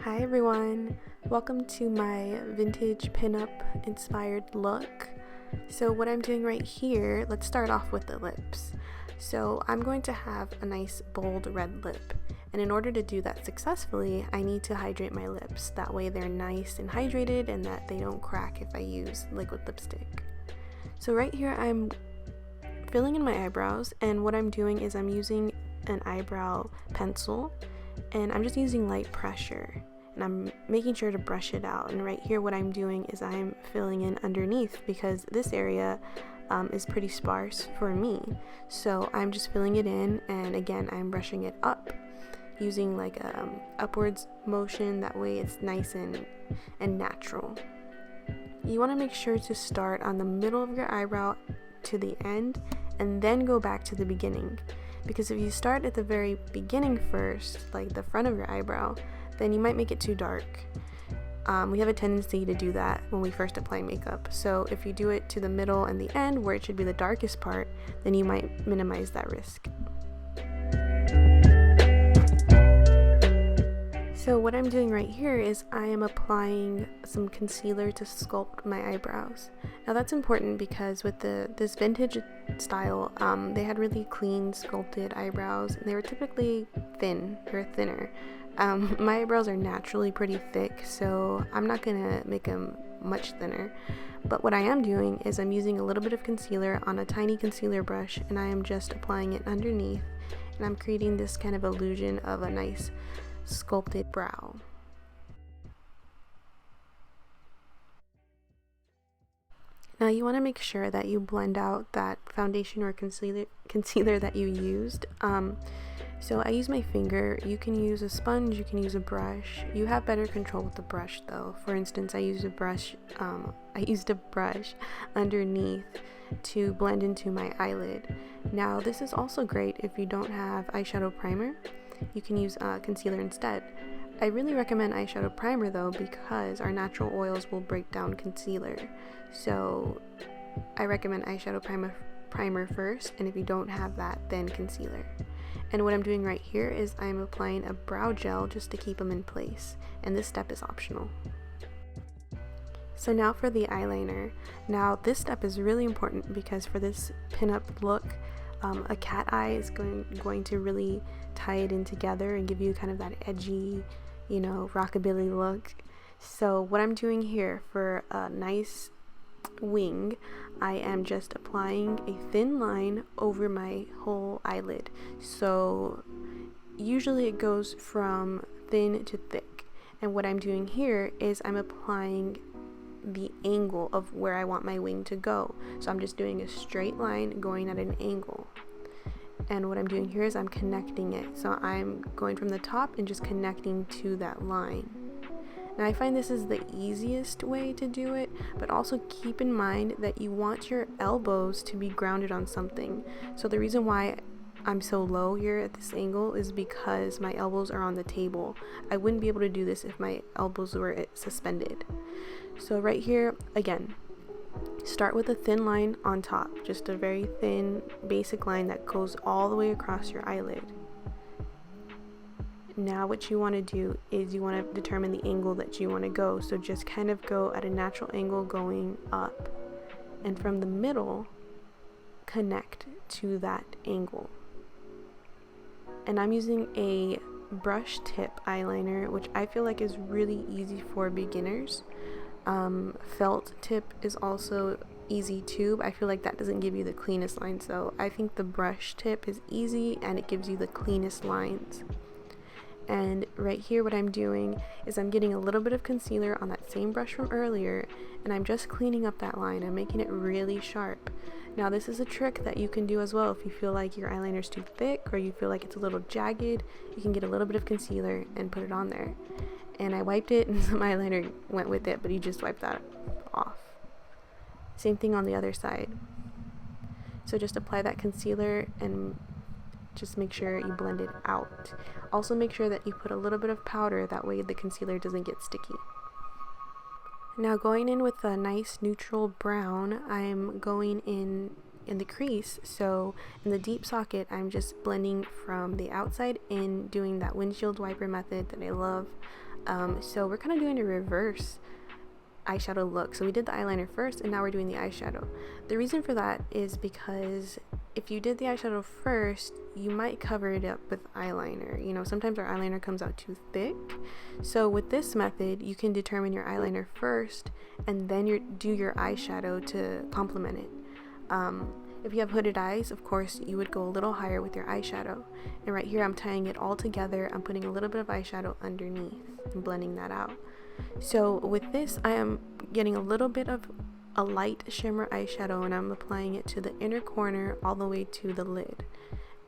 Hi everyone, welcome to my vintage pinup inspired look. So what I'm doing right here, let's start off with the lips. So I'm going to have a nice bold red lip, and in order to do that successfully, I need to hydrate my lips. That way they're nice and hydrated and that they don't crack if I use liquid lipstick. So right here I'm filling in my eyebrows, and what I'm doing is I'm using an eyebrow pencil and I'm just using light pressure and I'm making sure to brush it out. And right here what I'm doing is I'm filling in underneath because this area is pretty sparse for me, so I'm just filling it in, and again I'm brushing it up using like a upwards motion. That way it's nice and natural. You want to make sure to start on the middle of your eyebrow to the end and then go back to the beginning, because if you start at the very beginning first, like the front of your eyebrow, then you might make it too dark. We have a tendency to do that when we first apply makeup, so if you do it to the middle and the end where it should be the darkest part, then you might minimize that risk. So what I'm doing right here is I am applying some concealer to sculpt my eyebrows. Now that's important because with this vintage style, they had really clean sculpted eyebrows, and they were typically thin or thinner. My eyebrows are naturally pretty thick, so I'm not gonna make them much thinner. But what I am doing is I'm using a little bit of concealer on a tiny concealer brush, and I am just applying it underneath, and I'm creating this kind of illusion of a nice sculpted brow. Now you want to make sure that you blend out that foundation or concealer that you used. So I use my finger. You can use a sponge, you can use a brush. You have better control with the brush though. For instance, I used a brush underneath to blend into my eyelid. Now this is also great if you don't have eyeshadow primer. You can use concealer instead. I really recommend eyeshadow primer though, because our natural oils will break down concealer. So I recommend eyeshadow primer first, and if you don't have that, then concealer. And what I'm doing right here is I'm applying a brow gel just to keep them in place, and this step is optional. So now for the eyeliner. Now this step is really important because for this pinup look, a cat eye is going to really tie it in together and give you kind of that edgy, rockabilly look. So what I'm doing here for a nice wing, I am just applying a thin line over my whole eyelid. So usually it goes from thin to thick, and what I'm doing here is I'm applying the angle of where I want my wing to go. So I'm just doing a straight line going at an angle, and what I'm doing here is I'm connecting it. So I'm going from the top and just connecting to that line. Now I find this is the easiest way to do it, but also keep in mind that you want your elbows to be grounded on something. So the reason why I'm so low here at this angle is because my elbows are on the table. I wouldn't be able to do this if my elbows were suspended. So right here, again, start with a thin line on top, just a very thin basic line that goes all the way across your eyelid. Now what you want to do is you want to determine the angle that you want to go, so just kind of go at a natural angle going up, and from the middle connect to that angle. And I'm using a brush tip eyeliner, which I feel like is really easy for beginners. Felt tip is also easy too, but I feel like that doesn't give you the cleanest lines, so I think the brush tip is easy and it gives you the cleanest lines. And right here what I'm doing is I'm getting a little bit of concealer on that same brush from earlier, and I'm just cleaning up that line. I'm making it really sharp. Now this is a trick that you can do as well. If you feel like your eyeliner is too thick or you feel like it's a little jagged, you can get a little bit of concealer and put it on there. And I wiped it and some eyeliner went with it, but you just wipe that off. Same thing on the other side. So just apply that concealer and just make sure you blend it out. Also make sure that you put a little bit of powder, that way the concealer doesn't get sticky. Now going in with a nice neutral brown, I'm going in the crease. So in the deep socket, I'm just blending from the outside in, doing that windshield wiper method that I love. So we're kind of doing a reverse eyeshadow look. So we did the eyeliner first and now we're doing the eyeshadow. The reason for that is because if you did the eyeshadow first, you might cover it up with eyeliner. You know, sometimes our eyeliner comes out too thick. So with this method, you can determine your eyeliner first and then do your eyeshadow to complement it. If you have hooded eyes, of course, you would go a little higher with your eyeshadow. And right here, I'm tying it all together. I'm putting a little bit of eyeshadow underneath and blending that out. So with this, I am getting a little bit of a light shimmer eyeshadow and I'm applying it to the inner corner all the way to the lid.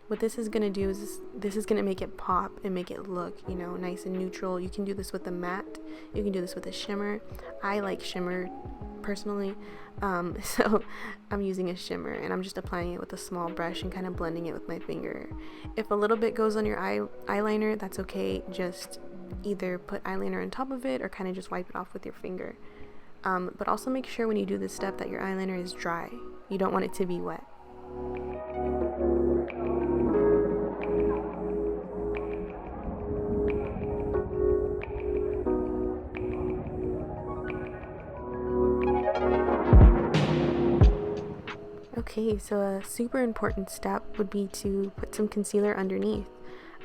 What this is going to do is this is going to make it pop and make it look, you know, nice and neutral. You can do this with a matte. You can do this with a shimmer. I like shimmer personally. So I'm using a shimmer and I'm just applying it with a small brush and kind of blending it with my finger. If a little bit goes on your eyeliner, that's okay. Just either put eyeliner on top of it or kind of just wipe it off with your finger. But also make sure when you do this step that your eyeliner is dry. You don't want it to be wet. Okay, so a super important step would be to put some concealer underneath.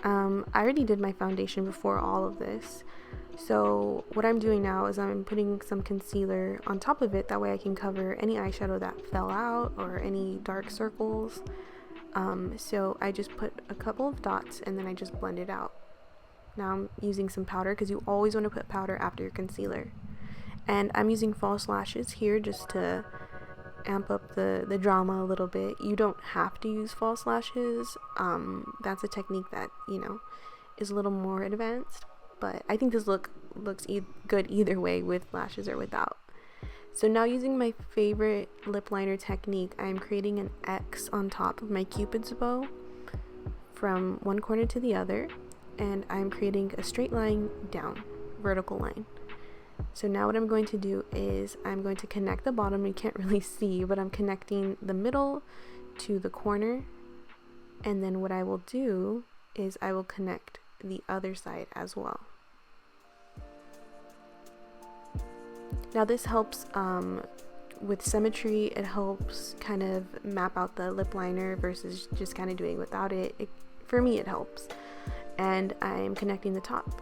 I already did my foundation before all of this. So what I'm doing now is I'm putting some concealer on top of it. That way I can cover any eyeshadow that fell out or any dark circles. So I just put a couple of dots and then I just blend it out. Now I'm using some powder because you always want to put powder after your concealer. And I'm using false lashes here just to amp up the drama a little bit. You don't have to use false lashes. That's a technique that, you know, is a little more advanced, but I think this looks good either way, with lashes or without. So now, using my favorite lip liner technique, I'm creating an X on top of my Cupid's bow from one corner to the other, and I'm creating a straight line down, vertical line. So now what I'm going to do is I'm going to connect the bottom. You can't really see, but I'm connecting the middle to the corner. And then what I will do is I will connect the other side as well. Now this helps with symmetry. It helps kind of map out the lip liner versus just kind of doing without it. For me, it helps. And I'm connecting the top.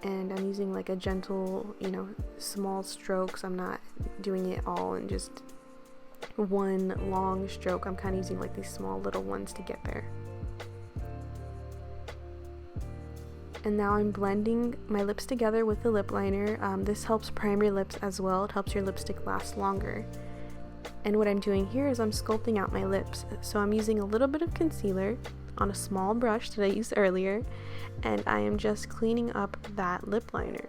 And I'm using like a gentle, you know, small strokes. I'm not doing it all in just one long stroke. I'm kind of using like these small little ones to get there. And now I'm blending my lips together with the lip liner. This helps prime your lips as well. It helps your lipstick last longer. And what I'm doing here is I'm sculpting out my lips. So I'm using a little bit of concealer on a small brush that I used earlier, and I am just cleaning up that lip liner.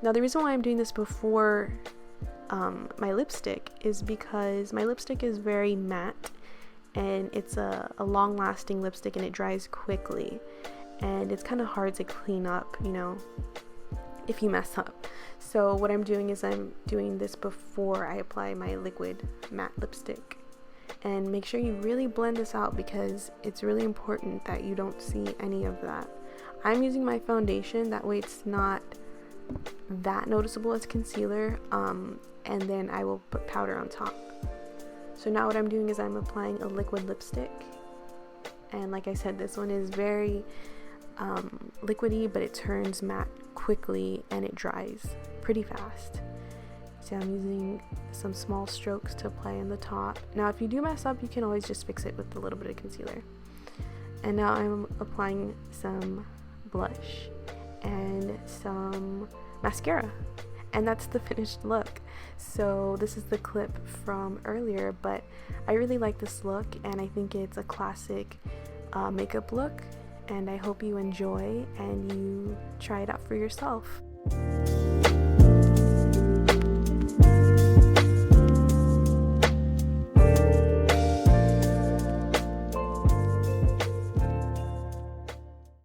Now the reason why I'm doing this before my lipstick is because my lipstick is very matte and it's a long-lasting lipstick and it dries quickly, and it's kind of hard to clean up, you know, if you mess up. So what I'm doing is I'm doing this before I apply my liquid matte lipstick. And make sure you really blend this out because it's really important that you don't see any of that. I'm using my foundation, that way it's not that noticeable as concealer, and then I will put powder on top. So now what I'm doing is I'm applying a liquid lipstick, and like I said, this one is very liquidy, but it turns matte quickly and it dries pretty fast. So I'm using some small strokes to apply on the top. Now if you do mess up, you can always just fix it with a little bit of concealer. And now I'm applying some blush and some mascara, and that's the finished look. So this is the clip from earlier, but I really like this look and I think it's a classic makeup look, and I hope you enjoy and you try it out for yourself.